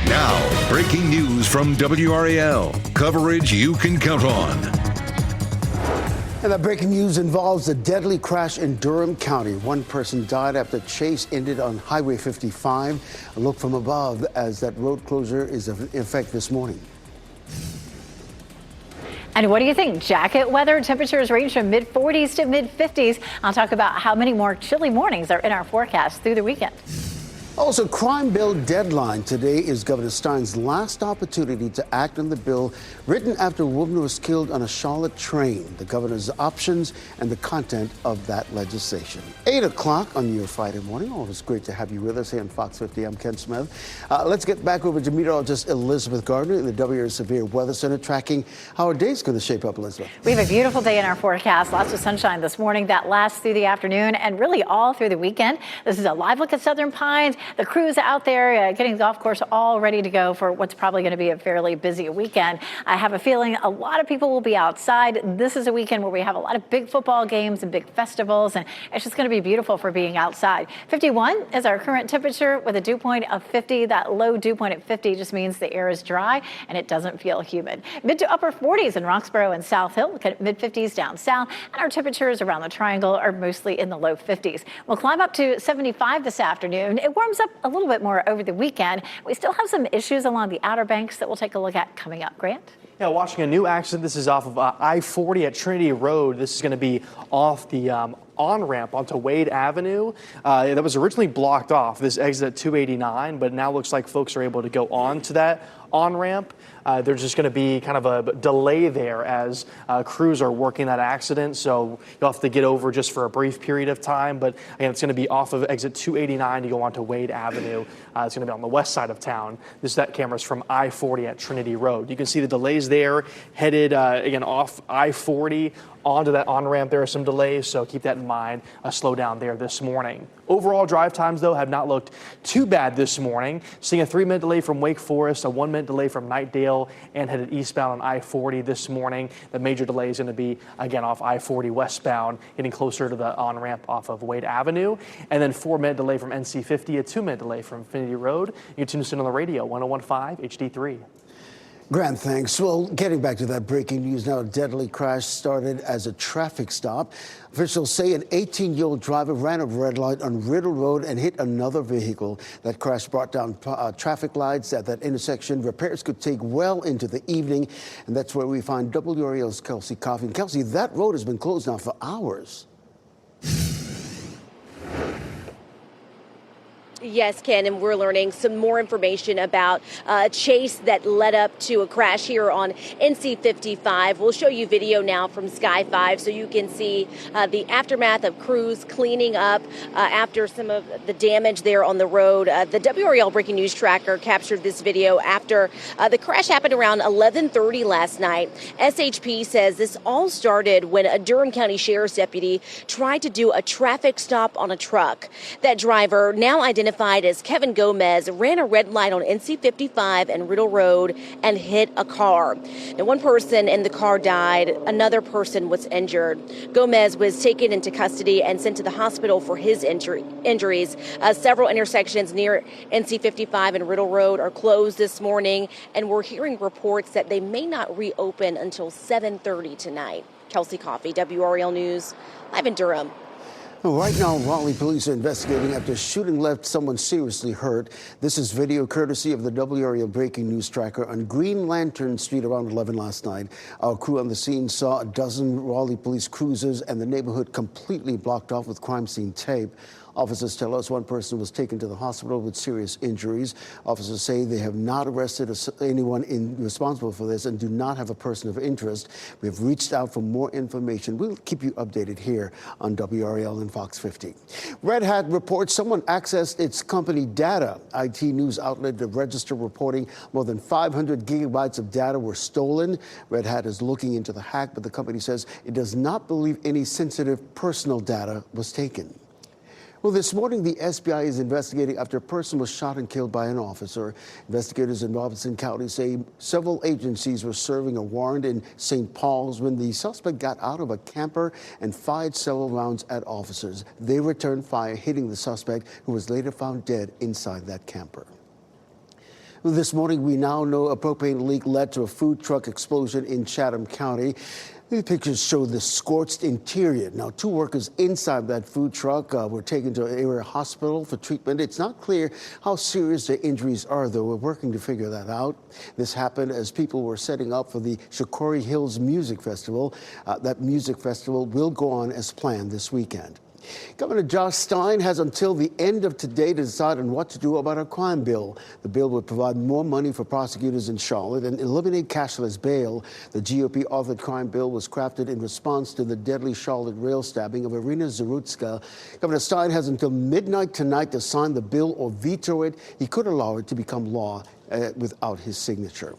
Now, breaking news from WRAL. Coverage you can count on. And that breaking news involves a deadly crash in Durham County. One person died after chase ended on Highway 55. A look from above as that road closure is in effect this morning. And what do you think? Jacket weather, temperatures range from mid-40s to mid-50s. I'll talk about how many more chilly mornings are in our forecast through the weekend. Also, crime bill deadline. Today is Governor Stein's last opportunity to act on the bill written after a woman was killed on a Charlotte train. The governor's options and the content of that legislation. 8 o'clock on your Friday morning. Always great to have you with us here on Fox 50. I'm Ken Smith. Let's get back over to meteorologist Elizabeth Gardner in the WRAL Severe Weather Center tracking how our day's going to shape up, Elizabeth. We have a beautiful day in our forecast. Lots of sunshine this morning that lasts through the afternoon and really all through the weekend. This is a live look at Southern Pines. The crews out there getting the golf course all ready to go for what's probably going to be a fairly busy weekend. I have a feeling a lot of people will be outside. This is a weekend where we have a lot of big football games and big festivals, and it's just going to be beautiful for being outside. 51 is our current temperature with a dew point of 50. That low dew point at 50 just means the air is dry and it doesn't feel humid. Mid to upper 40s in Roxborough and South Hill. Look at mid 50s down south, and our temperatures around the triangle are mostly in the low 50s. We'll climb up to 75 this afternoon. It warms up a little bit more over the weekend. We still have some issues along the Outer Banks that we'll take a look at coming up. Grant? Yeah, watching a new accident. This is off of I-40 at Trinity Road. This is going to be off the on-ramp onto Wade Avenue. That was originally blocked off, this exit at 289, but now looks like folks are able to go on to that on-ramp. There's just going to be kind of a delay there as crews are working that accident, so you'll have to get over just for a brief period of time. But again, it's going to be off of exit 289 to go onto Wade Avenue. It's going to be on the west side of town. That camera's from I-40 at Trinity Road. You can see the delays there, headed again off I-40 onto that on-ramp. There are some delays, so keep that in mind. A slowdown there this morning. Overall drive times, though, have not looked too bad this morning. Seeing a 3-minute delay from Wake Forest, a 1-minute delay from Knightdale, and headed eastbound on I-40 this morning. The major delay is going to be, again, off I-40 westbound, getting closer to the on-ramp off of Wade Avenue. And then 4-minute delay from NC50, a 2-minute delay from Infinity Road. You can tune us in on the radio, 101.5 HD3. Grant, thanks. Well, getting back to that breaking news now, a deadly crash started as a traffic stop. Officials say an 18-year-old driver ran a red light on Riddle Road and hit another vehicle. That crash brought down traffic lights at that intersection. Repairs could take well into the evening, and that's where we find WRAL's Kelsey Coffey. And Kelsey, that road has been closed now for hours. Yes, Ken, and we're learning some more information about a chase that led up to a crash here on NC55. We'll show you video now from Sky 5 so you can see the aftermath of crews cleaning up after some of the damage there on the road. The WRAL Breaking News Tracker captured this video after the crash happened around 11:30 last night. SHP says this all started when a Durham County Sheriff's deputy tried to do a traffic stop on a truck. That driver, now identified as Kevin Gomez, ran a red light on NC55 and Riddle Road and hit a car. Now, one person in the car died. Another person was injured. Gomez was taken into custody and sent to the hospital for his injuries. Several intersections near NC55 and Riddle Road are closed this morning, and we're hearing reports that they may not reopen until 7:30 tonight. Kelsey Coffey, WRAL News, live in Durham. Right now, Raleigh police are investigating after shooting left someone seriously hurt. This is video courtesy of the WRAL Breaking News Tracker on Green Lantern Street around 11 last night. Our crew on the scene saw a dozen Raleigh police cruisers and the neighborhood completely blocked off with crime scene tape. Officers tell us one person was taken to the hospital with serious injuries. Officers say they have not arrested anyone responsible for this and do not have a person of interest. We have reached out for more information. We'll keep you updated here on WRAL and Fox 50. Red Hat reports someone accessed its company data. IT news outlet The Register reporting more than 500 gigabytes of data were stolen. Red Hat is looking into the hack, but the company says it does not believe any sensitive personal data was taken. Well, this morning, the SBI is investigating after a person was shot and killed by an officer. Investigators in Robeson County say several agencies were serving a warrant in St. Paul's when the suspect got out of a camper and fired several rounds at officers. They returned fire, hitting the suspect, who was later found dead inside that camper. Well, this morning, we now know a propane leak led to a food truck explosion in Chatham County. These pictures show the scorched interior. Now, 2 workers inside that food truck were taken to an area hospital for treatment. It's not clear how serious their injuries are, though. We're working to figure that out. This happened as people were setting up for the Shakori Hills Music Festival. That music festival will go on as planned this weekend. Governor Josh Stein has until the end of today to decide on what to do about a crime bill. The bill would provide more money for prosecutors in Charlotte and eliminate cashless bail. The GOP-authored crime bill was crafted in response to the deadly Charlotte rail stabbing of Irina Zarutska. Governor Stein has until midnight tonight to sign the bill or veto it. He could allow it to become law without his signature.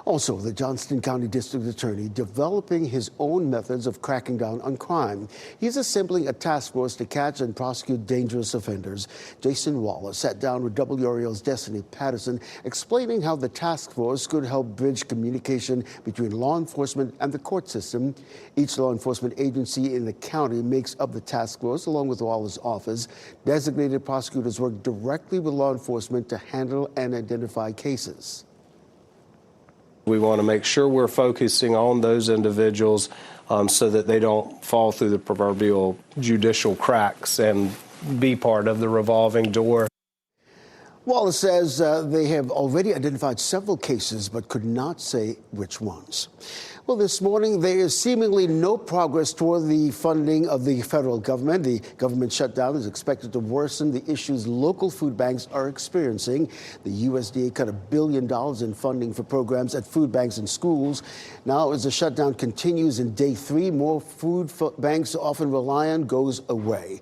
Also, the Johnston County District Attorney developing his own methods of cracking down on crime. He's assembling a task force to catch and prosecute dangerous offenders. Jason Wallace sat down with WRAL's Destiny Patterson, explaining how the task force could help bridge communication between law enforcement and the court system. Each law enforcement agency in the county makes up the task force, along with Wallace's office. Designated prosecutors work directly with law enforcement to handle and identify cases. We want to make sure we're focusing on those individuals so that they don't fall through the proverbial judicial cracks and be part of the revolving door. Wallace says they have already identified several cases but could not say which ones. Well, this morning, there is seemingly no progress toward the funding of the federal government. The government shutdown is expected to worsen the issues local food banks are experiencing. The USDA cut $1 billion in funding for programs at food banks and schools. Now, as the shutdown continues in day 3, more food banks often rely on goes away.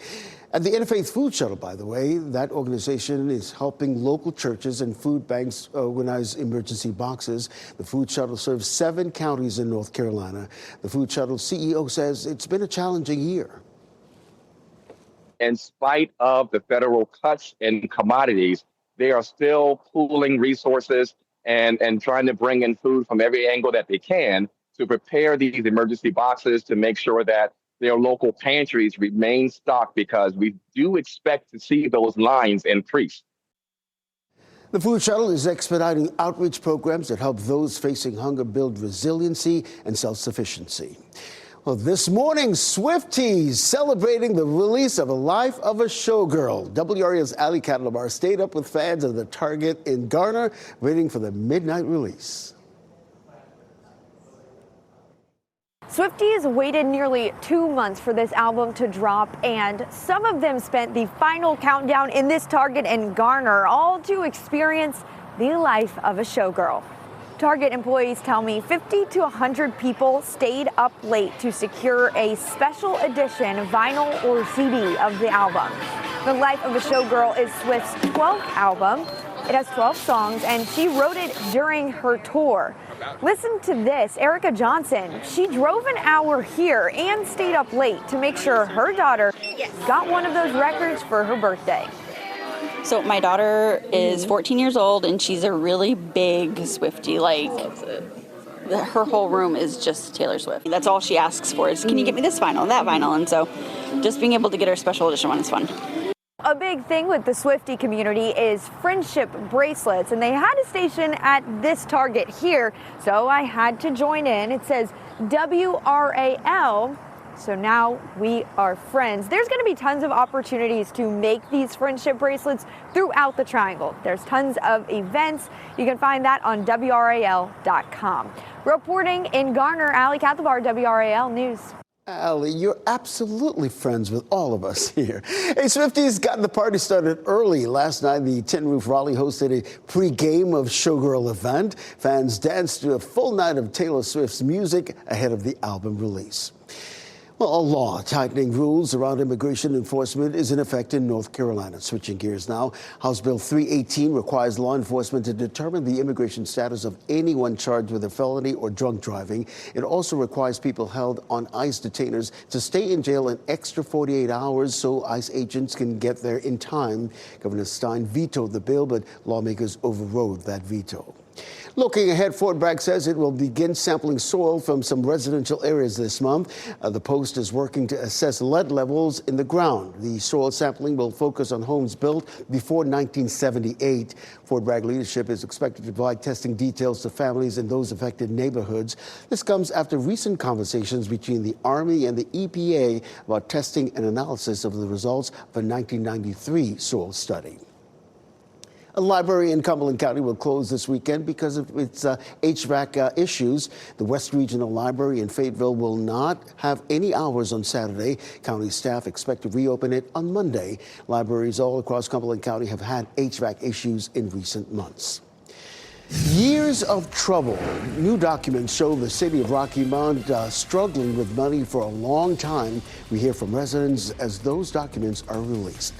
And the Interfaith Food Shuttle, by the way, that organization is helping local churches and food banks organize emergency boxes. The Food Shuttle serves 7 counties in North Carolina. The Food Shuttle CEO says it's been a challenging year. In spite of the federal cuts in commodities, they are still pooling resources and trying to bring in food from every angle that they can to prepare these emergency boxes to make sure that their local pantries remain stocked, because we do expect to see those lines increase. The Food Shuttle is expediting outreach programs that help those facing hunger build resiliency and self-sufficiency. Well, this morning, Swifties celebrating the release of A Life of a Showgirl. WRAL's Ali Katlabar stayed up with fans of the Target in Garner, waiting for the midnight release. Swifties waited nearly 2 months for this album to drop, and some of them spent the final countdown in this Target in Garner, all to experience the life of a showgirl. Target employees tell me 50 to 100 people stayed up late to secure a special edition vinyl or CD of the album. The Life of a Showgirl is Swift's 12th album. It has 12 songs, and she wrote it during her tour. Listen to this. Erica Johnson, she drove an hour here and stayed up late to make sure her daughter got one of those records for her birthday. So my daughter is 14 years old, and she's a really big Swiftie. Like, her whole room is just Taylor Swift. That's all she asks for is, can you get me this vinyl, that vinyl? And so just being able to get her special edition one is fun. A big thing with the Swiftie community is friendship bracelets, and they had a station at this Target here, so I had to join in. It says WRAL, so now we are friends. There's going to be tons of opportunities to make these friendship bracelets throughout the Triangle. There's tons of events. You can find that on WRAL.com. Reporting in Garner, Ali Katlabar, WRAL News. Ali, you're absolutely friends with all of us here. Hey, Swifties got the party started early. Last night, the Tin Roof Raleigh hosted a pre-game of Showgirl event. Fans danced to a full night of Taylor Swift's music ahead of the album release. Well, a law tightening rules around immigration enforcement is in effect in North Carolina. Switching gears now, House Bill 318 requires law enforcement to determine the immigration status of anyone charged with a felony or drunk driving. It also requires people held on ICE detainers to stay in jail an extra 48 hours so ICE agents can get there in time. Governor Stein vetoed the bill, but lawmakers overrode that veto. Looking ahead, Fort Bragg says it will begin sampling soil from some residential areas this month. The Post is working to assess lead levels in the ground. The soil sampling will focus on homes built before 1978. Fort Bragg leadership is expected to provide testing details to families in those affected neighborhoods. This comes after recent conversations between the Army and the EPA about testing and analysis of the results of a 1993 soil study. A library in Cumberland County will close this weekend because of its HVAC issues. The West Regional Library in Fayetteville will not have any hours on Saturday. County staff expect to reopen it on Monday. Libraries all across Cumberland County have had HVAC issues in recent months. Years of trouble. New documents show the city of Rocky Mount struggling with money for a long time. We hear from residents as those documents are released.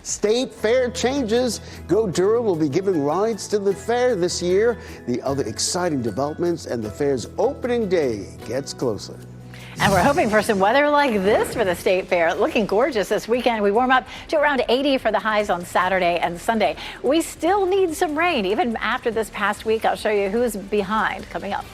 State fair changes. Go Durham will be giving rides to the fair this year. The other exciting developments and the fair's opening day gets closer. And we're hoping for some weather like this for the state fair. Looking gorgeous this weekend. We warm up to around 80 for the highs on Saturday and Sunday. We still need some rain even after this past week. I'll show you who's behind coming up.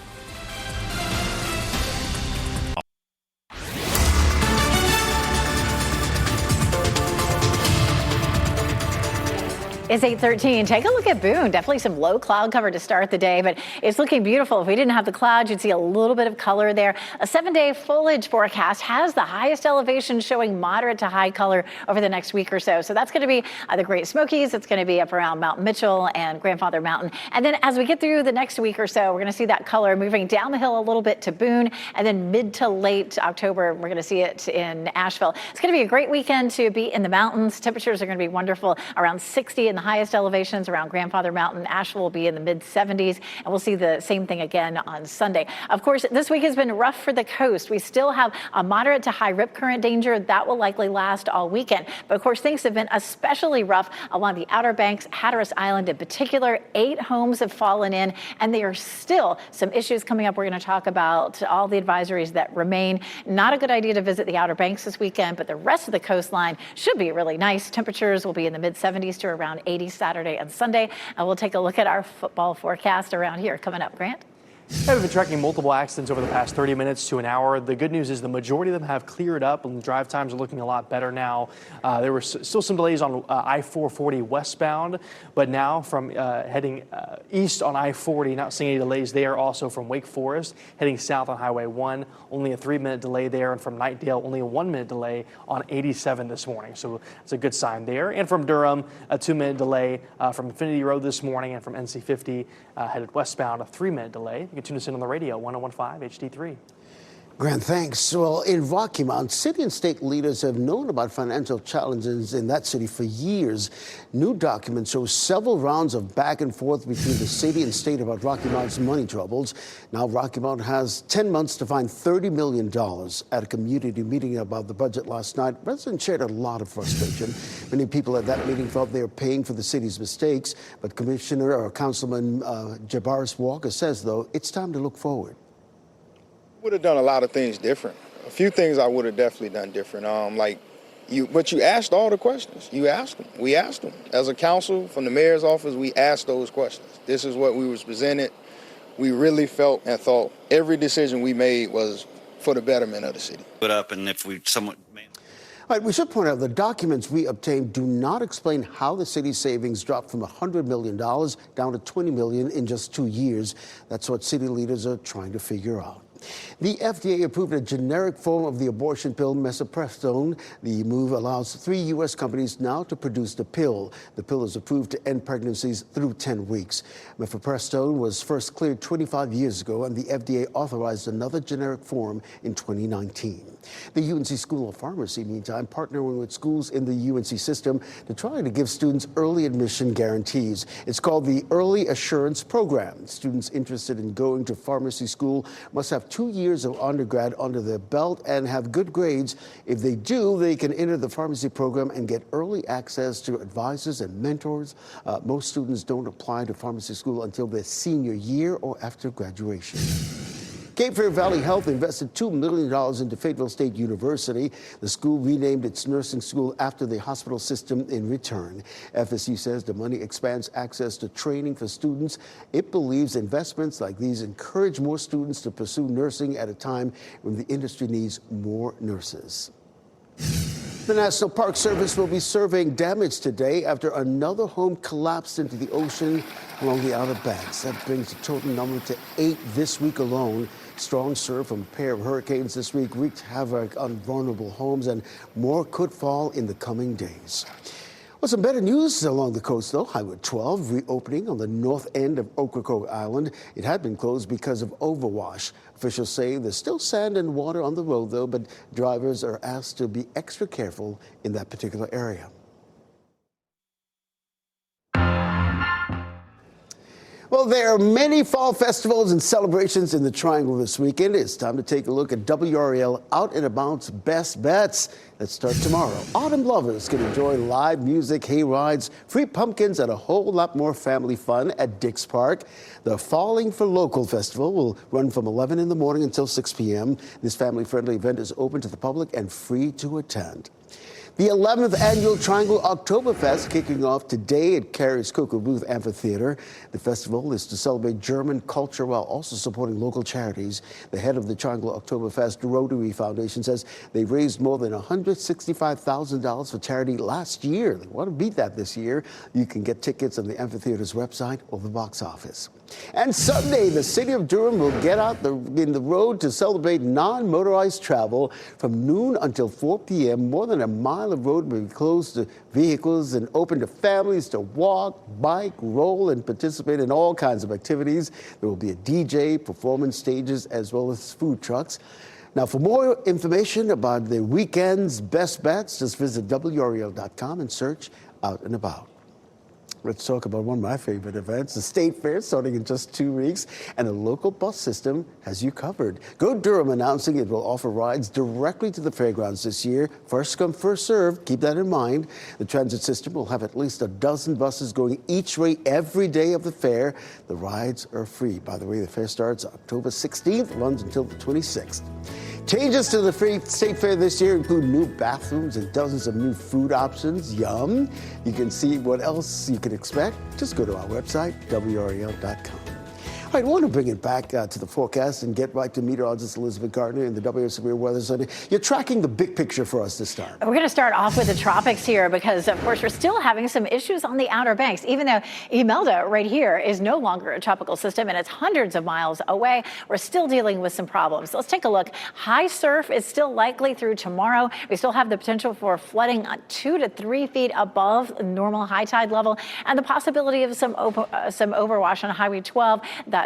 It's 8:13. Take a look at Boone. Definitely some low cloud cover to start the day, but it's looking beautiful. If we didn't have the clouds, you'd see a little bit of color there. A 7-day foliage forecast has the highest elevation showing moderate to high color over the next week or so. So that's going to be the Great Smokies. It's going to be up around Mount Mitchell and Grandfather Mountain. And then as we get through the next week or so, we're going to see that color moving down the hill a little bit to Boone, and then mid to late October, we're going to see it in Asheville. It's going to be a great weekend to be in the mountains. Temperatures are going to be wonderful, around 60 in the highest elevations around Grandfather Mountain. Asheville will be in the mid 70s, and we'll see the same thing again on Sunday. Of course, this week has been rough for the coast. We still have a moderate to high rip current danger. That will likely last all weekend. But of course, things have been especially rough along the Outer Banks, Hatteras Island in particular. 8 homes have fallen in, and there are still some issues coming up. We're going to talk about all the advisories that remain. Not a good idea to visit the Outer Banks this weekend, but the rest of the coastline should be really nice. Temperatures will be in the mid 70s to around 80 Saturday and Sunday. And we'll take a look at our football forecast around here coming up. Grant? Yeah, we've been tracking multiple accidents over the past 30 minutes to an hour. The good news is the majority of them have cleared up, and drive times are looking a lot better now. There were still some delays on I-440 westbound, but now from heading east on I-40, not seeing any delays there. Also from Wake Forest, heading south on Highway 1, only a 3-minute delay there, and from Knightdale, only a 1-minute delay on 87 this morning. So it's a good sign there. And from Durham, a 2-minute delay from Infinity Road this morning, and from NC50 headed westbound, a 3-minute delay. You can tune us in on the radio, 1015 HD3. Grant, thanks. Well, in Rocky Mount, city and state leaders have known about financial challenges in that city for years. New documents show several rounds of back and forth between the city and state about Rocky Mount's money troubles. Now, Rocky Mount has 10 months to find $30 million. At a community meeting about the budget last night, residents shared a lot of frustration. Many people at that meeting felt they were paying for the city's mistakes. But Councilman Jabaris Walker says, though, it's time to look forward. Would have done a lot of things different. A few things I would have definitely done different. But you asked all the questions. You asked them. We asked them. As a council, from the mayor's office, we asked those questions. This is what we was presented. We really felt and thought every decision we made was for the betterment of the city. Put up, and if we somewhat. All right, we should point out the documents we obtained do not explain how the city's savings dropped from $100 million down to $20 million in just 2 years. That's what city leaders are trying to figure out. The FDA approved a generic form of the abortion pill, misoprostol. The move allows 3 U.S. companies now to produce the pill. The pill is approved to end pregnancies through 10 weeks. Misoprostol was first cleared 25 years ago, and the FDA authorized another generic form in 2019. The UNC School of Pharmacy, meantime, partnering with schools in the UNC system to try to give students early admission guarantees. It's called the Early Assurance Program. Students interested in going to pharmacy school must have 2 years of undergrad under their belt and have good grades. If they do, they can enter the pharmacy program and get early access to advisors and mentors. Most students don't apply to pharmacy school until their senior year or after graduation. Cape Fear Valley Health invested $2 million into Fayetteville State University. The school renamed its nursing school after the hospital system in return. FSU says the money expands access to training for students. It believes investments like these encourage more students to pursue nursing at a time when the industry needs more nurses. The National Park Service will be surveying damage today after another home collapsed into the ocean along the Outer Banks. That brings the total number to 8 this week alone. Strong surf from a pair of hurricanes this week wreaked havoc on vulnerable homes, and more could fall in the coming days. Well, some better news along the coast, though. Highway 12 reopening on the north end of Ocracoke Island. It had been closed because of overwash. Officials say there's still sand and water on the road, though, but drivers are asked to be extra careful in that particular area. Well, there are many fall festivals and celebrations in the Triangle this weekend. It's time to take a look at WRAL Out and About's Best Bets. Let's start tomorrow. Autumn lovers can enjoy live music, hay rides, free pumpkins, and a whole lot more family fun at Dix Park. The Falling for Local Festival will run from 11 in the morning until 6 p.m. This family-friendly event is open to the public and free to attend. The 11th annual Triangle Oktoberfest kicking off today at Carey's Cocoa Booth Amphitheater. The festival is to celebrate German culture while also supporting local charities. The head of the Triangle Oktoberfest Rotary Foundation says they raised more than $165,000 for charity last year. They want to beat that this year. You can get tickets on the amphitheater's website or the box office. And Sunday, the city of Durham will get out in the road to celebrate non-motorized travel from noon until 4 p.m. More than a mile of road will be closed to vehicles and open to families to walk, bike, roll, and participate in all kinds of activities. There will be a DJ, performance stages, as well as food trucks. Now, for more information about the weekend's best bets, just visit WRAL.com and search Out and About. Let's talk about one of my favorite events, the State Fair, starting in just 2 weeks, and a local bus system has you covered. Go Durham announcing it will offer rides directly to the fairgrounds this year. First come, first served. Keep that in mind. The transit system will have at least a dozen buses going each way every day of the fair. The rides are free. By the way, the fair starts October 16th, runs until the 26th. Changes to the State Fair this year include new bathrooms and dozens of new food options. Yum! You can see what else you can expect. Just go to our website, WRAL.com. All right, I want to bring it back to the forecast and get right to meteorologist Elizabeth Gardner in the WRAL Severe Weather Center. You're tracking the big picture for us this time. We're going to start off with the tropics here because, of course, we're still having some issues on the Outer Banks. Even though Imelda right here is no longer a tropical system and it's hundreds of miles away, we're still dealing with some problems. Let's take a look. High surf is still likely through tomorrow. We still have the potential for flooding 2 to 3 feet above normal high tide level and the possibility of some overwash on Highway 12. That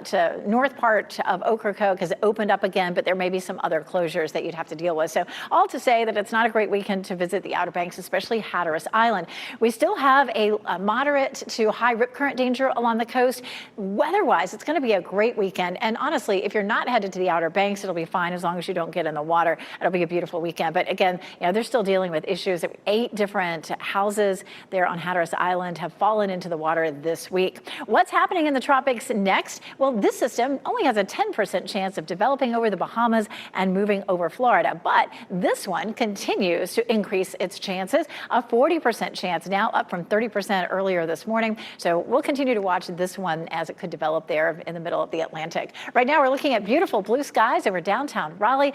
north part of Ocracoke has opened up again, but there may be some other closures that you'd have to deal with. So all to say that it's not a great weekend to visit the Outer Banks, especially Hatteras Island. We still have a moderate to high rip current danger along the coast. Weather-wise, it's going to be a great weekend. And honestly, if you're not headed to the Outer Banks, it'll be fine as long as you don't get in the water. It'll be a beautiful weekend. But again, they're still dealing with issues. 8 different houses there on Hatteras Island have fallen into the water this week. What's happening in the tropics next? Well, this system only has a 10% chance of developing over the Bahamas and moving over Florida. But this one continues to increase its chances, a 40% chance now, up from 30% earlier this morning. So we'll continue to watch this one as it could develop there in the middle of the Atlantic. Right now, we're looking at beautiful blue skies over downtown Raleigh.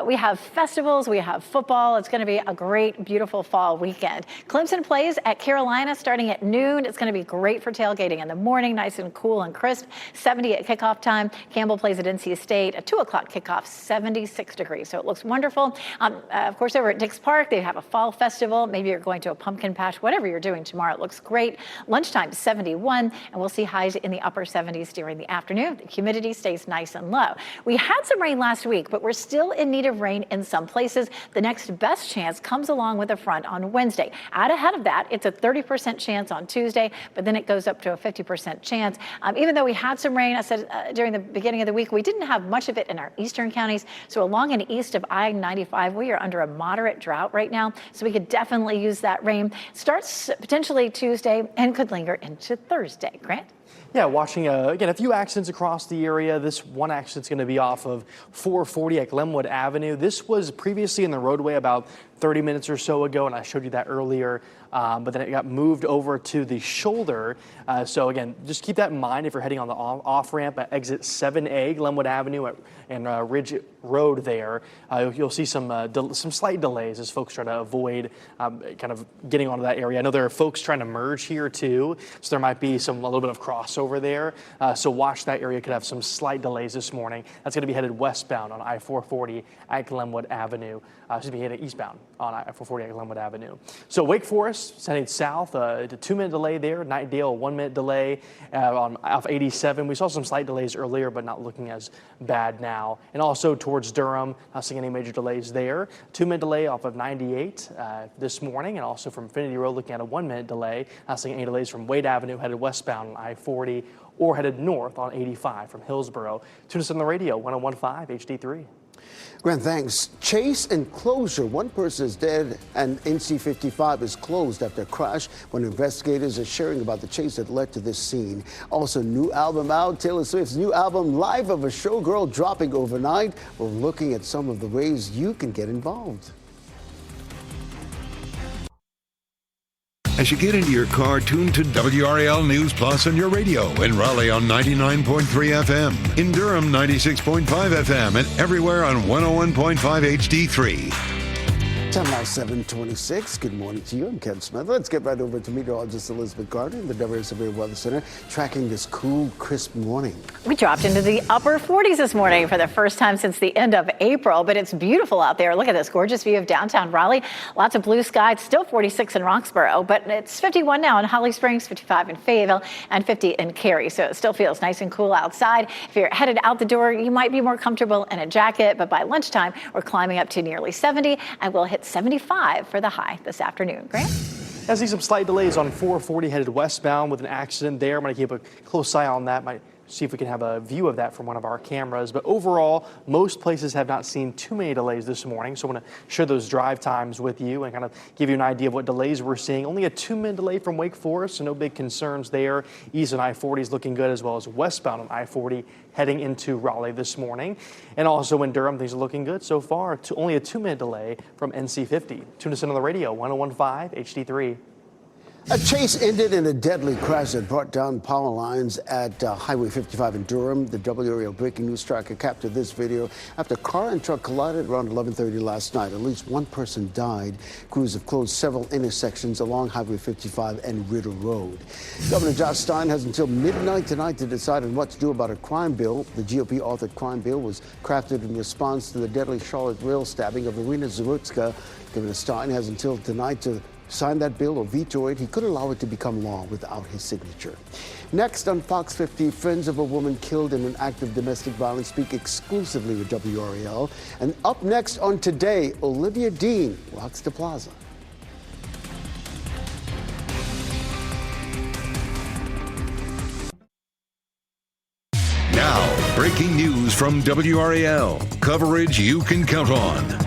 We have festivals, we have football. It's going to be a great, beautiful fall weekend. Clemson plays at Carolina starting at noon. It's going to be great for tailgating in the morning, nice and cool and crisp. 70 at kickoff time. Campbell plays at NC State, a 2 o'clock kickoff, 76 degrees. So it looks wonderful. Of course, over at Dix Park, they have a fall festival. Maybe you're going to a pumpkin patch, whatever you're doing tomorrow. It looks great. Lunchtime, 71, and we'll see highs in the upper 70s during the afternoon. The humidity stays nice and low. We had some rain last week, but we're still in need of rain in some places. The next best chance comes along with a front on Wednesday. Out ahead of that, it's a 30% chance on Tuesday, but then it goes up to a 50% chance. Even though we had some rain, I said during the beginning of the week, we didn't have much of it in our eastern counties. So along and east of I-95, we are under a moderate drought right now. So we could definitely use that rain. Starts potentially Tuesday and could linger into Thursday. Grant? Yeah, watching, again, a few accidents across the area. This one accident's going to be off of 440 at Glenwood Avenue. This was previously in the roadway about 30 minutes or so ago, and I showed you that earlier, but then it got moved over to the shoulder. So again, just keep that in mind if you're heading on the off-ramp at exit 7A, Glenwood Avenue and Ridge Road there. You'll see some slight delays as folks try to avoid kind of getting onto that area. I know there are folks trying to merge here too, so there might be a little bit of crossover there. So watch that area, could have some slight delays this morning. That's going to be headed westbound on I-440 at Glenwood Avenue. Should be headed eastbound on I-440 at Glenwood Avenue. So Wake Forest heading south, a 2-minute delay there. Knightdale, a 1-minute delay off 87. We saw some slight delays earlier, but not looking as bad now. And also towards Durham, not seeing any major delays there. 2-minute delay off of 98 this morning, and also from Infinity Road looking at a 1-minute delay. Not seeing any delays from Wade Avenue headed westbound on I-40 or headed north on 85 from Hillsborough. Tune us on the radio, 101.5 HD3. Grant, thanks. Chase and closure. One person is dead and NC 55 is closed after a crash when investigators are sharing about the chase that led to this scene. Also, new album out. Taylor Swift's new album, Life of a Showgirl, dropping overnight. We're looking at some of the ways you can get involved. As you get into your car, tune to WRAL News Plus on your radio. In Raleigh on 99.3 FM. In Durham, 96.5 FM. And everywhere on 101.5 HD3. Time now 7:26. Good morning to you. I'm Ken Smith. Let's get right over to meteorologist Elizabeth Gardner in the WRAL Severe Weather Center, tracking this cool, crisp morning. We dropped into the upper 40s this morning for the first time since the end of April, but it's beautiful out there. Look at this gorgeous view of downtown Raleigh. Lots of blue sky. It's still 46 in Roxborough, but it's 51 now in Holly Springs, 55 in Fayetteville, and 50 in Cary. So it still feels nice and cool outside. If you're headed out the door, you might be more comfortable in a jacket, but by lunchtime, we're climbing up to nearly 70, and we'll hit 75 for the high this afternoon. Grant? I see some slight delays on 440 headed westbound with an accident there. I'm going to keep a close eye on that. Might see if we can have a view of that from one of our cameras. But overall, most places have not seen too many delays this morning. So I want to share those drive times with you and kind of give you an idea of what delays we're seeing. Only a 2-minute delay from Wake Forest, so no big concerns there. East on I-40 is looking good, as well as westbound on I-40 heading into Raleigh this morning. And also in Durham, things are looking good so far. Only a 2-minute delay from NC 50. Tune us in on the radio, 101.5 HD3. A chase ended in a deadly crash that brought down power lines at Highway 55 in Durham. The WRAL breaking news tracker captured this video after car and truck collided around 11:30 last night. At least one person died. Crews have closed several intersections along Highway 55 and Ritter Road. Governor Josh Stein has until midnight tonight to decide on what to do about a crime bill. The GOP-authored crime bill was crafted in response to the deadly Charlotte rail stabbing of Irina Zarutska. Governor Stein has until tonight to sign that bill or veto it. He could allow it to become law without his signature. Next on Fox 50, friends of a woman killed in an act of domestic violence speak exclusively with WRAL. And up next on Today, Olivia Dean rocks the plaza. Now, breaking news from WRAL. Coverage you can count on.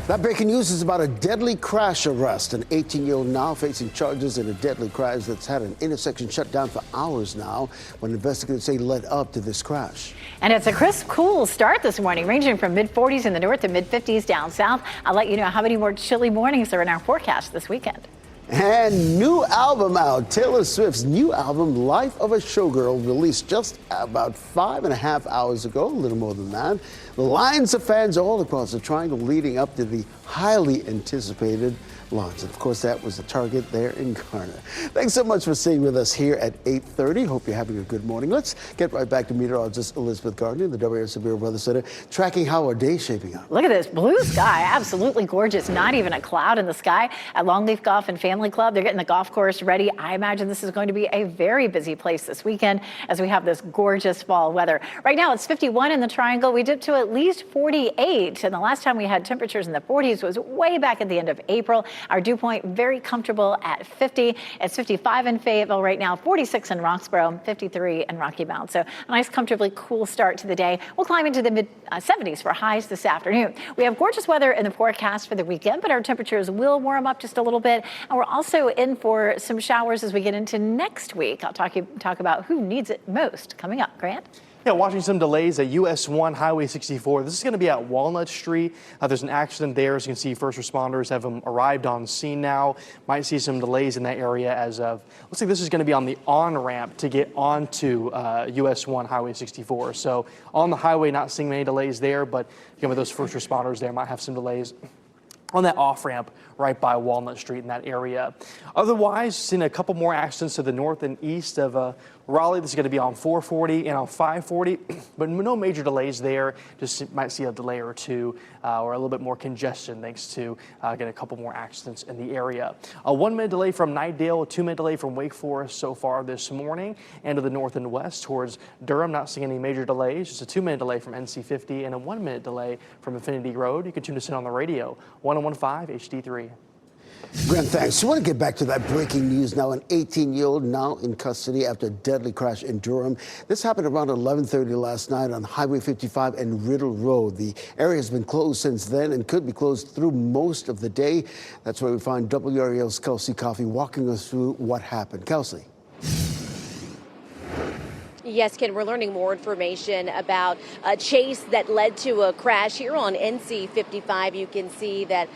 That breaking news is about a deadly crash arrest. An 18-year-old now facing charges in a deadly crash that's had an intersection shut down for hours now, when investigators say led up to this crash. And it's a crisp, cool start this morning, ranging from mid-40s in the north to mid-50s down south. I'll let you know how many more chilly mornings are in our forecast this weekend. And new album out. Taylor Swift's new album, Life of a Showgirl, released just about 5.5 hours ago, a little more than that. Lines of fans all across the triangle leading up to the highly anticipated launch. And of course, that was the target there in Garner. Thanks so much for staying with us here at 8:30. Hope you're having a good morning. Let's get right back to meteorologist Elizabeth Gardner in the WRAL Severe Weather Center, tracking how our day's shaping up. Look at this blue sky, absolutely gorgeous. Not even a cloud in the sky at Longleaf Golf and Family Club. They're getting the golf course ready. I imagine this is going to be a very busy place this weekend as we have this gorgeous fall weather. Right now, it's 51 in the triangle. We dipped to at least 48. And the last time we had temperatures in the 40s was way back at the end of April. Our dew point very comfortable at 50. It's 55 in Fayetteville right now, 46 in Roxborough, 53 in Rocky Mount. So a nice, comfortably cool start to the day. We'll climb into the mid 70s for highs this afternoon. We have gorgeous weather in the forecast for the weekend, but our temperatures will warm up just a little bit. And we're also in for some showers as we get into next week. I'll talk about who needs it most coming up. Grant? Yeah, watching some delays at US 1 Highway 64. This is going to be at Walnut Street. There's an accident there. As you can see, first responders have arrived on scene now. Might see some delays in that area as of, looks like this is going to be on the on-ramp to get onto US 1 Highway 64. So on the highway, not seeing many delays there, but again, with those first responders there, might have some delays on that off-ramp right by Walnut Street in that area. Otherwise, seeing a couple more accidents to the north and east of Raleigh. This is going to be on 440 and on 540, but no major delays there. Just might see a delay or two or a little bit more congestion thanks to getting a couple more accidents in the area. A 1 minute delay from Nightdale, a 2 minute delay from Wake Forest so far this morning, and to the north and west towards Durham. Not seeing any major delays, just a 2 minute delay from NC 50 and a 1 minute delay from Infinity Road. You can tune us in on the radio, 1015 HD3. Grant, thanks. I want to get back to that breaking news now. An 18-year-old now in custody after a deadly crash in Durham. This happened around 11:30 last night on Highway 55 and Riddle Road. The area has been closed since then and could be closed through most of the day. That's where we find WRAL's Kelsey Coffey walking us through what happened. Kelsey. Yes, Ken, we're learning more information about a chase that led to a crash here on NC 55. You can see that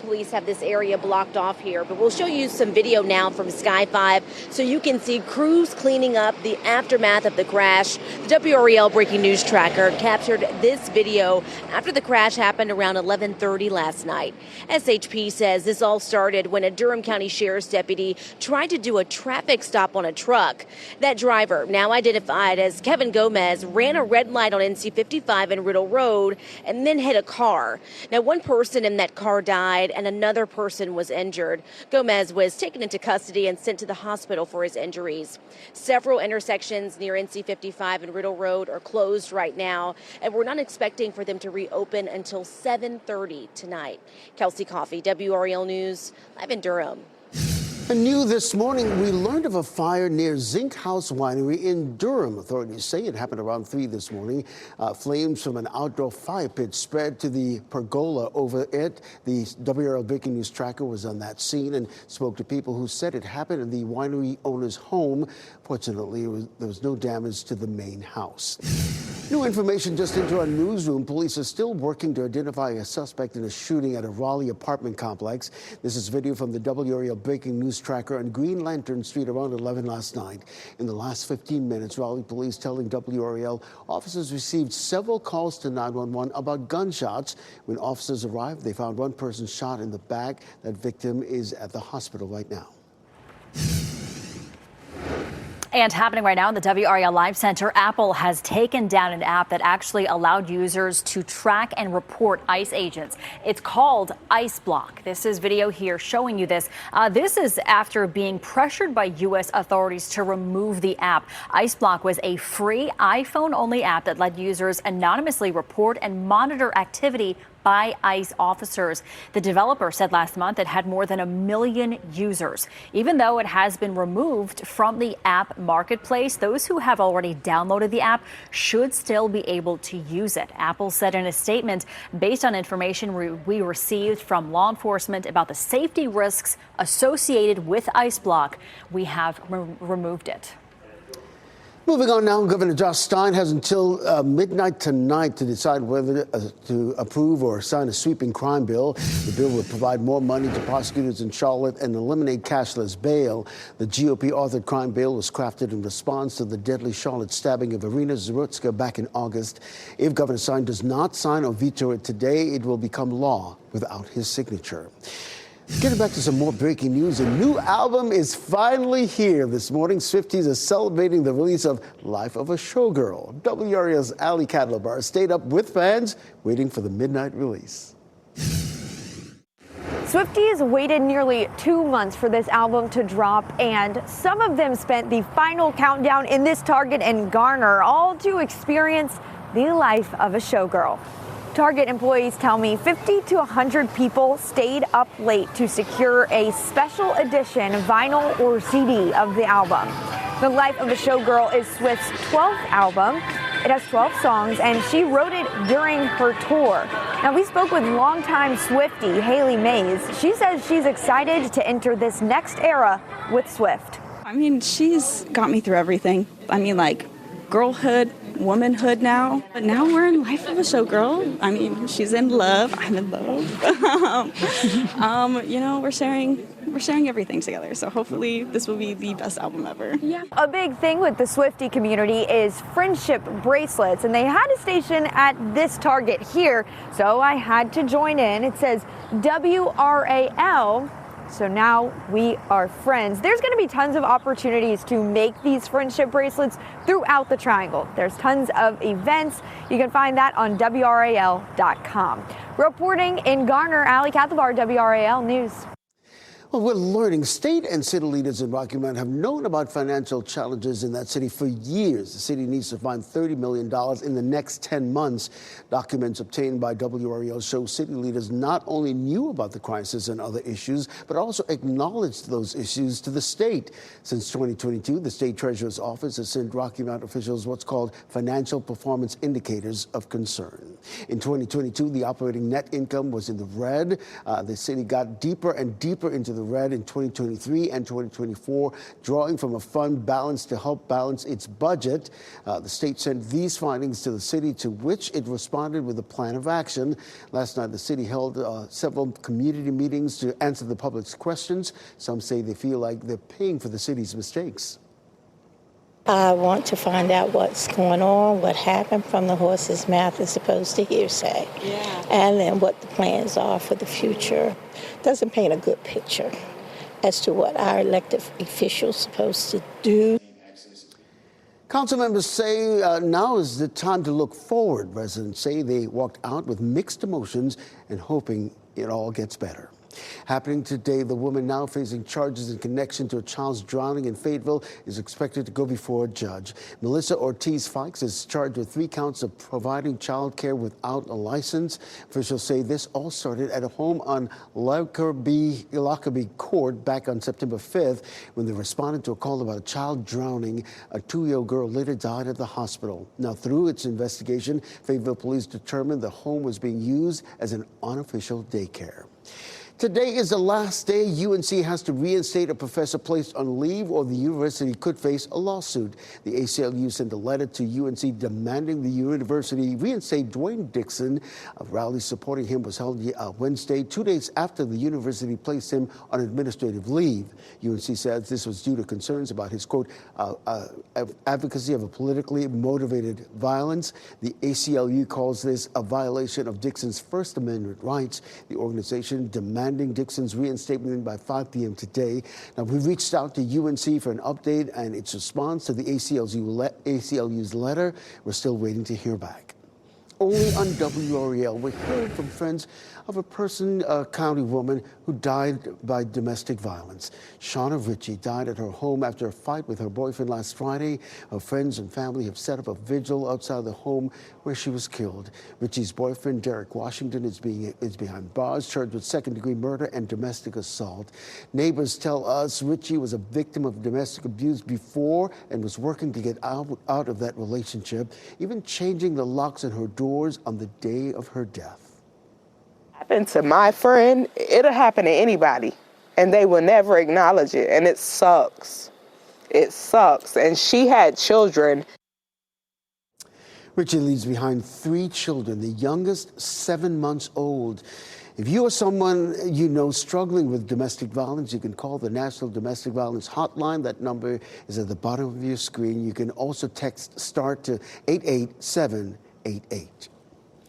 police have this area blocked off here, but we'll show you some video now from Sky 5 so you can see crews cleaning up the aftermath of the crash. The WRAL breaking news tracker captured this video after the crash happened around 11:30 last night. SHP says this all started when a Durham County Sheriff's deputy tried to do a traffic stop on a truck. That driver, now identified as Kevin Gomez, ran a red light on NC 55 and Riddle Road and then hit a car. Now, one person in that car died and another person was injured. Gomez was taken into custody and sent to the hospital for his injuries. Several intersections near NC 55 and Riddle Road are closed right now, and we're not expecting for them to reopen until 7:30 tonight. Kelsey Coffey, WRAL News, live in Durham. And new this morning, we learned of a fire near Zinc House Winery in Durham. Authorities say it happened around 3 this morning. Flames from an outdoor fire pit spread to the pergola over it. The WRAL Breaking News tracker was on that scene and spoke to people who said it happened in the winery owner's home. Fortunately, there was no damage to the main house. New information just into our newsroom. Police are still working to identify a suspect in a shooting at a Raleigh apartment complex. This is video from the WRAL Breaking News tracker on Green Lantern Street around 11 last night. In the last 15 minutes, Raleigh police telling WRAL officers received several calls to 911 about gunshots. When officers arrived, they found one person shot in the back. That victim is at the hospital right now. And happening right now in the WRAL Live Center, Apple has taken down an app that actually allowed users to track and report ICE agents. It's called Ice Block. This is video here showing you this. This is after being pressured by U.S. authorities to remove the app. Ice Block was a free iPhone-only app that let users anonymously report and monitor activity by ICE officers. The developer said last month it had more than 1 million users. Even though it has been removed from the app marketplace, those who have already downloaded the app should still be able to use it. Apple said in a statement, based on information we received from law enforcement about the safety risks associated with Ice Block, we have removed it. Moving on now, Governor Josh Stein has until midnight tonight to decide whether to approve or sign a sweeping crime bill. The bill would provide more money to prosecutors in Charlotte and eliminate cashless bail. The GOP-authored crime bill was crafted in response to the deadly Charlotte stabbing of Irina Zarutska back in August. If Governor Stein does not sign or veto it today, it will become law without his signature. Getting back to some more breaking news, a new album is finally here this morning. Swifties are celebrating the release of Life of a Showgirl. WRAL's Ali Kadlabar stayed up with fans waiting for the midnight release. Swifties waited nearly 2 months for this album to drop, and some of them spent the final countdown in this Target and Garner, all to experience the life of a showgirl. Target employees tell me 50 to 100 people stayed up late to secure a special edition vinyl or CD of the album. The Life of a Showgirl is Swift's 12th album. It has 12 songs, and she wrote it during her tour. Now, we spoke with longtime Swiftie Haley Mays. She says she's excited to enter this next era with Swift. I mean, she's got me through everything. I mean, like, girlhood, womanhood now. But now we're in Life of a Showgirl. I mean, she's in love. I'm in love. You know, we're sharing everything together. So hopefully this will be the best album ever. Yeah. A big thing with the Swiftie community is friendship bracelets, and they had a station at this Target here, so I had to join in. It says WRAL. So now we are friends. There's going to be tons of opportunities to make these friendship bracelets throughout the Triangle. There's tons of events. You can find that on WRAL.com. Reporting in Garner, Allie Cathabar, WRAL News. Well, we're learning state and city leaders in Rocky Mount have known about financial challenges in that city for years. The city needs to find $30 million in the next 10 months. Documents obtained by WRAL show city leaders not only knew about the crisis and other issues, but also acknowledged those issues to the state. Since 2022, the state treasurer's office has sent Rocky Mount officials what's called financial performance indicators of concern. In 2022, the operating net income was in the red. The city got deeper and deeper into the red in 2023 and 2024, drawing from a fund balance to help balance its budget. The state sent these findings to the city, to which it responded with a plan of action. Last night, the city held several community meetings to answer the public's questions. Some say they feel like they're paying for the city's mistakes. I want to find out what's going on, what happened from the horse's mouth as opposed to hearsay, and then what the plans are for the future. Doesn't paint a good picture as to what our elected officials are supposed to do. Council members say now is the time to look forward. Residents say they walked out with mixed emotions and hoping it all gets better. Happening today, the woman now facing charges in connection to a child's drowning in Fayetteville is expected to go before a judge. Melissa Ortiz-Fikes is charged with 3 counts of providing child care without a license. Officials say this all started at a home on Lockerbie Court back on September 5th when they responded to a call about a child drowning. A 2-year-old girl later died at the hospital. Now, through its investigation, Fayetteville police determined the home was being used as an unofficial daycare. Today is the last day UNC has to reinstate a professor placed on leave, or the university could face a lawsuit. The ACLU sent a letter to UNC demanding the university reinstate Dwayne Dixon. A rally supporting him was held Wednesday, 2 days after the university placed him on administrative leave. UNC says this was due to concerns about his, quote, advocacy of a politically motivated violence. The ACLU calls this a violation of Dixon's First Amendment rights. The organization demanding Dixon's reinstatement by 5 p.m. today. Now, we reached out to UNC for an update and its response to the ACLU's letter. We're still waiting to hear back. Only on WRAL, we're hearing from friends of a Person County woman who died by domestic violence. Shauna Ritchie died at her home after a fight with her boyfriend last Friday. Her friends and family have set up a vigil outside the home where she was killed. Ritchie's boyfriend, Derek Washington, is behind bars, charged with second-degree murder and domestic assault. Neighbors tell us Ritchie was a victim of domestic abuse before and was working to get out of that relationship, even changing the locks on her doors on the day of her death. Happened to my friend, it'll happen to anybody, and they will never acknowledge it, and it sucks. It sucks, and she had children. Ritchie leaves behind 3 children, the youngest 7 months old. If you or someone you know struggling with domestic violence, you can call the National Domestic Violence Hotline. That number is at the bottom of your screen. You can also text START to 88788.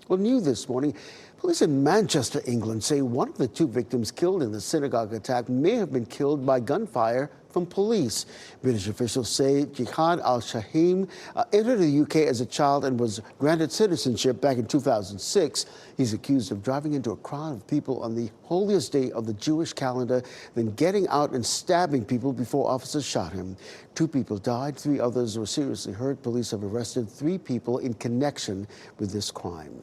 Well, new this morning, police in Manchester, England say one of the 2 victims killed in the synagogue attack may have been killed by gunfire from police. British officials say Jihad al-Shahim entered the UK as a child and was granted citizenship back in 2006. He's accused of driving into a crowd of people on the holiest day of the Jewish calendar, then getting out and stabbing people before officers shot him. 2 people died, 3 others were seriously hurt. Police have arrested 3 people in connection with this crime.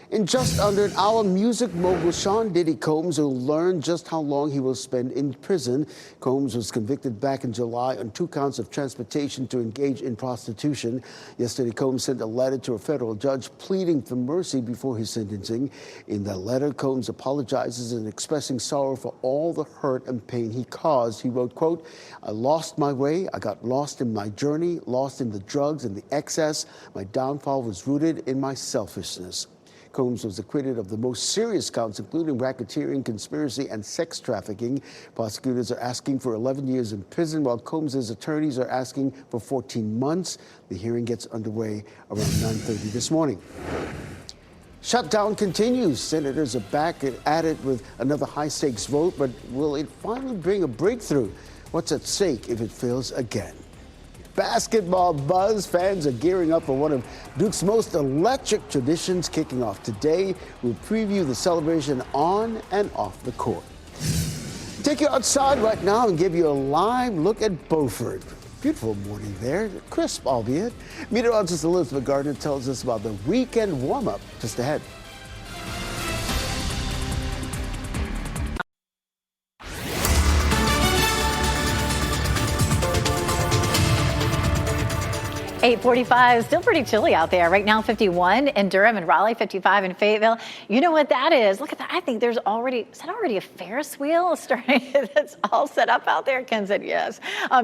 In just under an hour, music mogul Sean Diddy Combs will learn just how long he will spend in prison. Combs was convicted back in July on 2 counts of transportation to engage in prostitution. Yesterday, Combs sent a letter to a federal judge pleading for mercy before his sentencing. In that letter, Combs apologizes and expressing sorrow for all the hurt and pain he caused. He wrote, quote, "I lost my way. I got lost in my journey, lost in the drugs and the excess. My downfall was rooted in my selfishness." Combs was acquitted of the most serious counts, including racketeering, conspiracy, and sex trafficking. Prosecutors are asking for 11 years in prison, while Combs' attorneys are asking for 14 months. The hearing gets underway around 9:30 this morning. Shutdown continues. Senators are back at it with another high-stakes vote, but will it finally bring a breakthrough? What's at stake if it fails again? Basketball buzz. Fans are gearing up for one of Duke's most electric traditions kicking off today. We'll preview the celebration on and off the court. Take you outside right now and give you a live look at Beaufort. Beautiful morning there, crisp albeit. Meteorologist Elizabeth Gardner tells us about the weekend warm-up just ahead. 8:45, still pretty chilly out there. Right now, 51 in Durham and Raleigh, 55 in Fayetteville. You know what that is? Look at that. I think there's already, is that already a Ferris wheel starting? That's all set up out there. Ken said yes.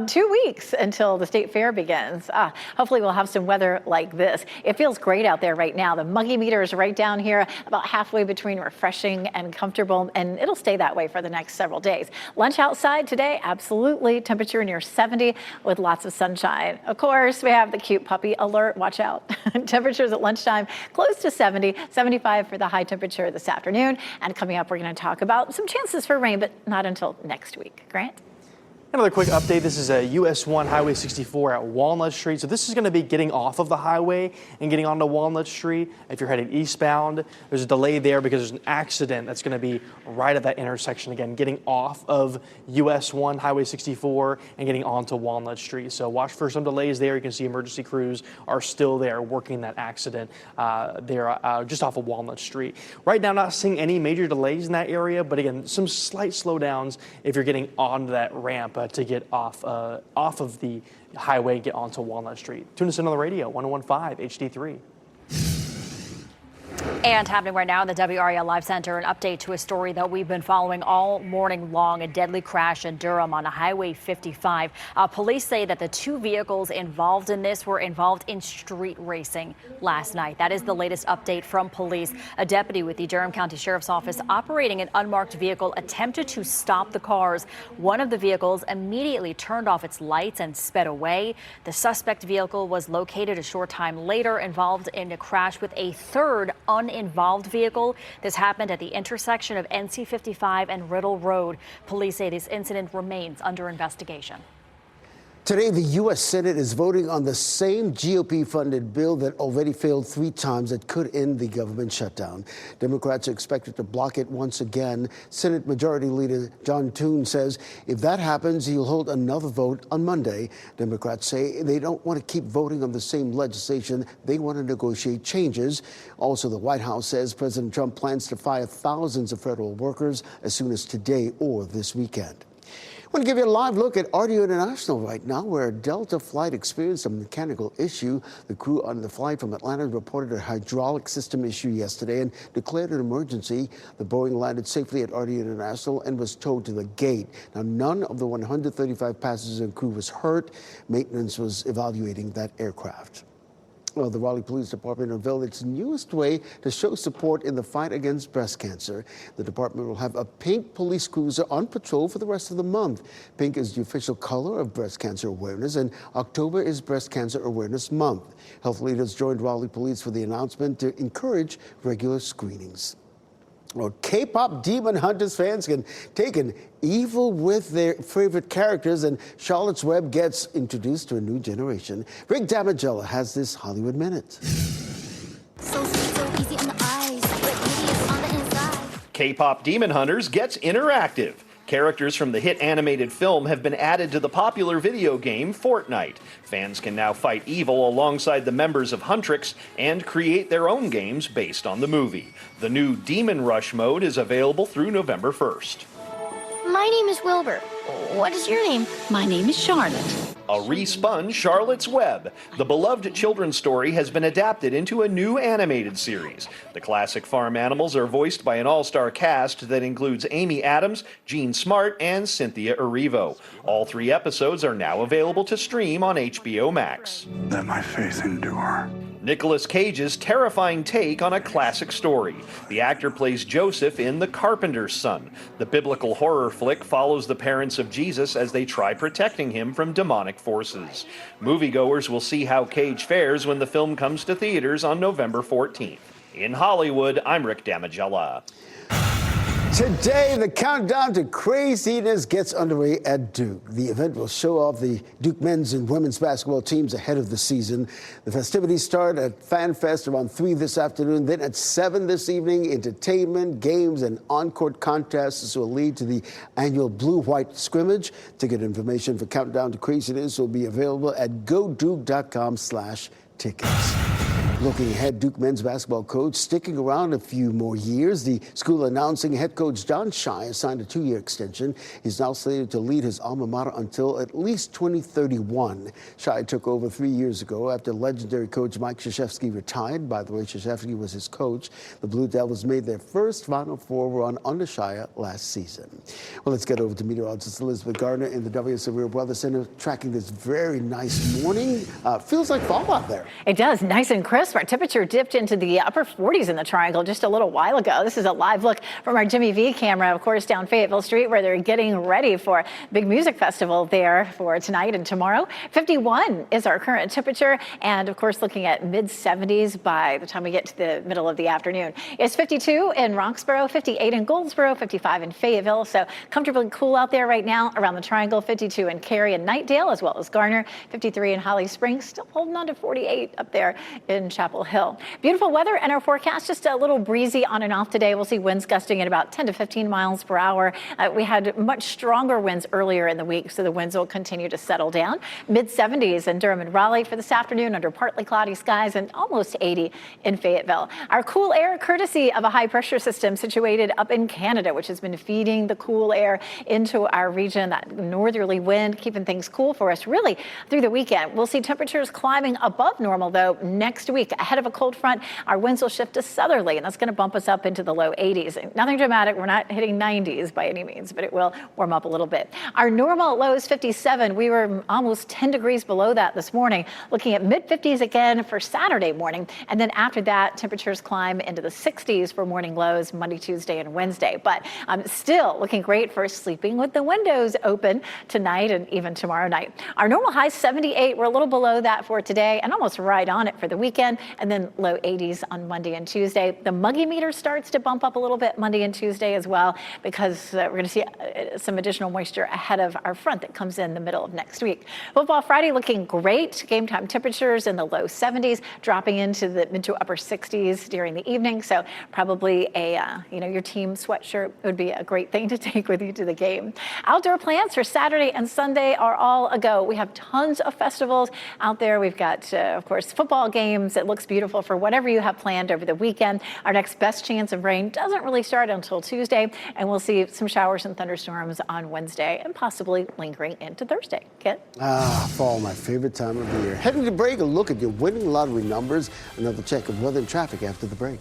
2 weeks until the state fair begins. Hopefully we'll have some weather like this. It feels great out there right now. The muggy meter is right down here, about halfway between refreshing and comfortable, and it'll stay that way for the next several days. Lunch outside today, absolutely. Temperature near 70 with lots of sunshine. Of course, we have the cute puppy alert. Watch out. Temperatures at lunchtime close to 70, 75 for the high temperature this afternoon. And coming up, we're going to talk about some chances for rain, but not until next week. Grant? Another quick update. This is a US 1 Highway 64 at Walnut Street. So this is going to be getting off of the highway and getting onto Walnut Street. If you're heading eastbound, there's a delay there because there's an accident that's going to be right at that intersection again, getting off of US 1 Highway 64 and getting onto Walnut Street. So watch for some delays there. You can see emergency crews are still there working that accident there just off of Walnut Street. Right now, not seeing any major delays in that area, but again, some slight slowdowns if you're getting onto that ramp to get off of the highway, get onto Walnut Street. Tune us in on the radio, 101.5 HD3. And happening right now in the WRAL Live Center, an update to a story that we've been following all morning long, a deadly crash in Durham on Highway 55. Police say that the 2 vehicles involved in this were involved in street racing last night. That is the latest update from police. A deputy with the Durham County Sheriff's Office operating an unmarked vehicle attempted to stop the cars. One of the vehicles immediately turned off its lights and sped away. The suspect vehicle was located a short time later, involved in a crash with a third uninvolved vehicle. This happened at the intersection of NC 55 and Riddle Road. Police say this incident remains under investigation. Today, the U.S. Senate is voting on the same GOP-funded bill that already failed 3 times that could end the government shutdown. Democrats are expected to block it once again. Senate Majority Leader John Thune says if that happens, he'll hold another vote on Monday. Democrats say they don't want to keep voting on the same legislation. They want to negotiate changes. Also, the White House says President Trump plans to fire thousands of federal workers as soon as today or this weekend. I want to give you a live look at RDO International right now, where a Delta flight experienced a mechanical issue. The crew on the flight from Atlanta reported a hydraulic system issue yesterday and declared an emergency. The Boeing landed safely at RDO International and was towed to the gate. Now, none of the 135 passengers and crew was hurt. Maintenance was evaluating that aircraft. Well, the Raleigh Police Department unveiled its newest way to show support in the fight against breast cancer. The department will have a pink police cruiser on patrol for the rest of the month. Pink is the official color of breast cancer awareness, and October is Breast Cancer Awareness Month. Health leaders joined Raleigh Police for the announcement to encourage regular screenings. Well, K-pop Demon Hunters fans can take an evil with their favorite characters, and Charlotte's Web gets introduced to a new generation. Rick Damigella has this Hollywood Minute. So sweet, so easy on the eyes, but beauty is on the inside. K-pop Demon Hunters gets interactive. Characters from the hit animated film have been added to the popular video game Fortnite. Fans can now fight evil alongside the members of Huntrix and create their own games based on the movie. The new Demon Rush mode is available through November 1st. My name is Wilbur. What is your name? My name is Charlotte. A respun Charlotte's Web. The beloved children's story has been adapted into a new animated series. The classic farm animals are voiced by an all-star cast that includes Amy Adams, Jean Smart, and Cynthia Erivo. All 3 episodes are now available to stream on HBO Max. Let my faith endure. Nicolas Cage's terrifying take on a classic story. The actor plays Joseph in The Carpenter's Son. The biblical horror flick follows the parents of Jesus as they try protecting him from demonic forces. Moviegoers will see how Cage fares when the film comes to theaters on November 14th. In Hollywood, I'm Rick Damigella. Today, the countdown to craziness gets underway at Duke. The event will show off the Duke men's and women's basketball teams ahead of the season. The festivities start at Fan Fest around 3 this afternoon. Then at 7 this evening, entertainment, games, and on-court contests will lead to the annual Blue-White scrimmage. Ticket information for Countdown to Craziness will be available at goduke.com/tickets. Looking ahead, Duke men's basketball coach sticking around a few more years. The school announcing head coach Don Shai has signed a 2-year extension. He's now slated to lead his alma mater until at least 2031. Shai took over 3 years ago after legendary coach Mike Krzyzewski retired. By the way, Krzyzewski was his coach. The Blue Devils made their first Final Four run under Shai last season. Well, let's get over to meteorologist Elizabeth Gardner in the WSOE Weather Center, tracking this very nice morning. Feels like fall out there. It does, nice and crisp. Our temperature dipped into the upper 40s in the Triangle just a little while ago. This is a live look from our Jimmy V camera, of course, down Fayetteville Street, where they're getting ready for a big music festival there for tonight and tomorrow. 51 is our current temperature, and of course, looking at mid-70s by the time we get to the middle of the afternoon. It's 52 in Roxborough, 58 in Goldsboro, 55 in Fayetteville, so comfortably cool out there right now around the Triangle. 52 in Cary and Knightdale, as well as Garner. 53 in Holly Springs, still holding on to 48 up there in Chapel Hill. Beautiful weather and our forecast, just a little breezy on and off today. We'll see winds gusting at about 10 to 15 miles per hour. We had much stronger winds earlier in the week, so the winds will continue to settle down. Mid-70s in Durham and Raleigh for this afternoon under partly cloudy skies, and almost 80 in Fayetteville. Our cool air courtesy of a high pressure system situated up in Canada, which has been feeding the cool air into our region. That northerly wind keeping things cool for us really through the weekend. We'll see temperatures climbing above normal though next week. Ahead of a cold front, our winds will shift to southerly, and that's going to bump us up into the low 80s. Nothing dramatic. We're not hitting 90s by any means, but it will warm up a little bit. Our normal low is 57. We were almost 10 degrees below that this morning, looking at mid-50s again for Saturday morning. And then after that, temperatures climb into the 60s for morning lows Monday, Tuesday, and Wednesday. But still looking great for sleeping with the windows open tonight and even tomorrow night. Our normal high 78. We're a little below that for today and almost right on it for the weekend. And then low 80s on Monday and Tuesday. The muggy meter starts to bump up a little bit Monday and Tuesday as well, because we're going to see some additional moisture ahead of our front that comes in the middle of next week. Football Friday looking great. Game time temperatures in the low 70s, dropping into the mid to upper 60s during the evening. So probably your team sweatshirt would be a great thing to take with you to the game. Outdoor plans for Saturday and Sunday are all a go. We have tons of festivals out there. We've got, of course, football games. It looks beautiful for whatever you have planned over the weekend. Our next best chance of rain doesn't really start until Tuesday, and we'll see some showers and thunderstorms on Wednesday and possibly lingering into Thursday. Kit? Fall, my favorite time of the year. Heading to break, a look at your winning lottery numbers. Another check of weather and traffic after the break.